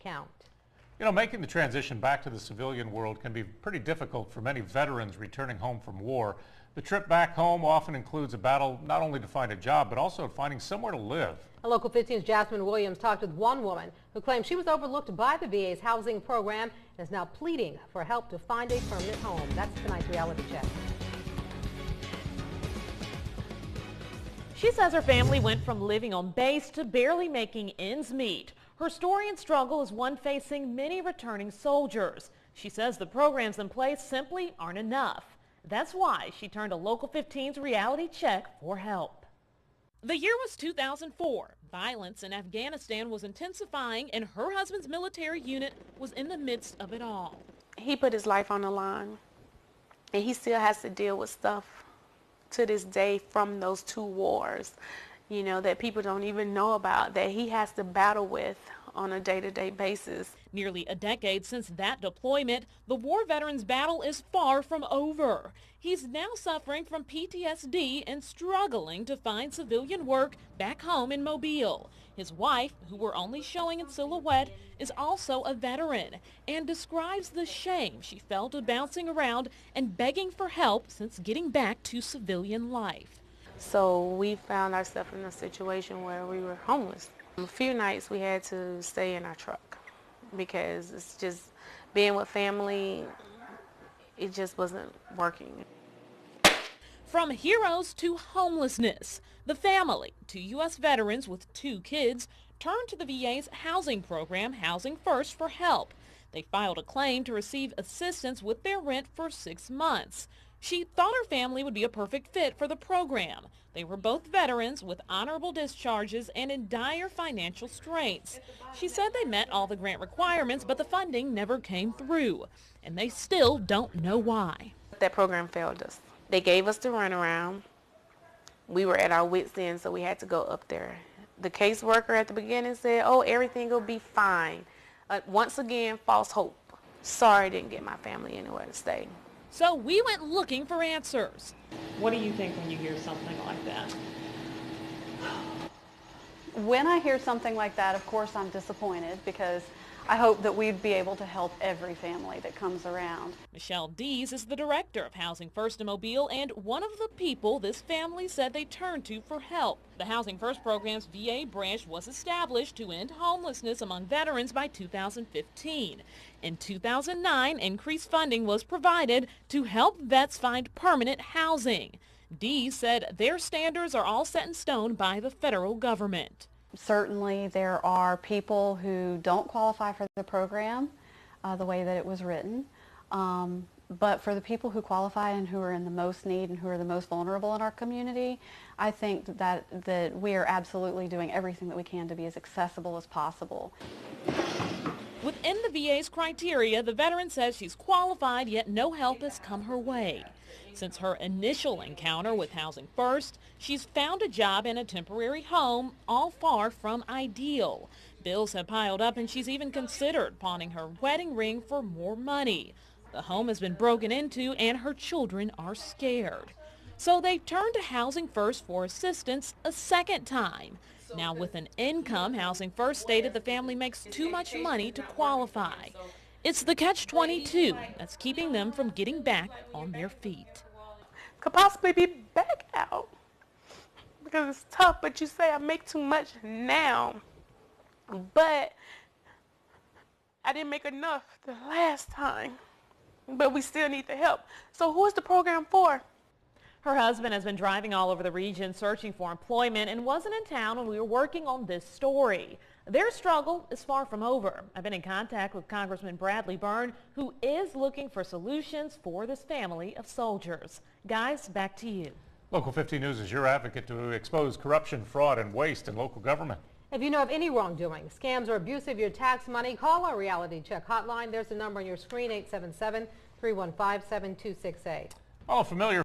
count. You know, making the transition back to the civilian world can be pretty difficult for many veterans returning home from war. The trip back home often includes a battle not only to find a job, but also finding somewhere to live. A Local 15's Jasmine Williams talked with one woman who claims she was overlooked by the VA's housing program and is now pleading for help to find a permanent home. That's tonight's reality check. She says her family went from living on base to barely making ends meet. Her story and struggle is one facing many returning soldiers. She says the programs in place simply aren't enough. That's why she turned to Local 15's reality check for help. The year was 2004. Violence in Afghanistan was intensifying and her husband's military unit was in the midst of it all. He put his life on the line and he still has to deal with stuff to this day from those two wars, you know, that people don't even know about, that he has to battle with on a day-to-day basis. Nearly a decade since that deployment, the war veteran's battle is far from over. He's now suffering from PTSD and struggling to find civilian work back home in Mobile. His wife, who we're only showing in silhouette, is also a veteran and describes the shame she felt of bouncing around and begging for help since getting back to civilian life. So we found ourselves in a situation where we were homeless. A few nights we had to stay in our truck because it's just being with family, it just wasn't working. From heroes to homelessness, the family, two U.S. veterans with 2 kids, turned to the VA's housing program, Housing First, for help. They filed a claim to receive assistance with their rent for 6 months. She thought her family would be a perfect fit for the program. They were both veterans with honorable discharges and in dire financial straits. She said they met all the grant requirements, but the funding never came through, and they still don't know why. That program failed us. They gave us the runaround. We were at our wits' end, so we had to go up there. The caseworker at the beginning said, oh, everything will be fine. Once again, false hope. Sorry I didn't get my family anywhere to stay. So we went looking for answers. What do you think when you hear something like that? When I hear something like that, of course I'm disappointed because I hope that we'd be able to help every family that comes around. Michelle Dees is the director of Housing First in Mobile and one of the people this family said they turned to for help. The Housing First program's VA branch was established to end homelessness among veterans by 2015. In 2009, increased funding was provided to help vets find permanent housing. Dees said their standards are all set in stone by the federal government. Certainly there are people who don't qualify for the program the way that it was written, but for the people who qualify and who are in the most need and who are the most vulnerable in our community, I think that we are absolutely doing everything that we can to be as accessible as possible. Within the VA's criteria, the veteran says she's qualified, yet no help has come her way. Since her initial encounter with Housing First, she's found a job in a temporary home, all far from ideal. Bills have piled up and she's even considered pawning her wedding ring for more money. The home has been broken into and her children are scared. So they turned to Housing First for assistance a second time. Now with an income, Housing First stated the family makes too much money to qualify. It's the catch-22 that's keeping them from getting back on their feet. Could possibly be back out because it's tough, but you say I make too much now, but I didn't make enough the last time, but we still need the help. So who is the program for? Her husband has been driving all over the region searching for employment and wasn't in town when we were working on this story. Their struggle is far from over. I've been in contact with Congressman Bradley Byrne, who is looking for solutions for this family of soldiers. Guys, back to you. Local 15 News is your advocate to expose corruption, fraud, and waste in local government. If you know of any wrongdoing, scams, or abuse of your tax money, call our Reality Check hotline. There's the number on your screen, 877-315-7268. Oh, familiar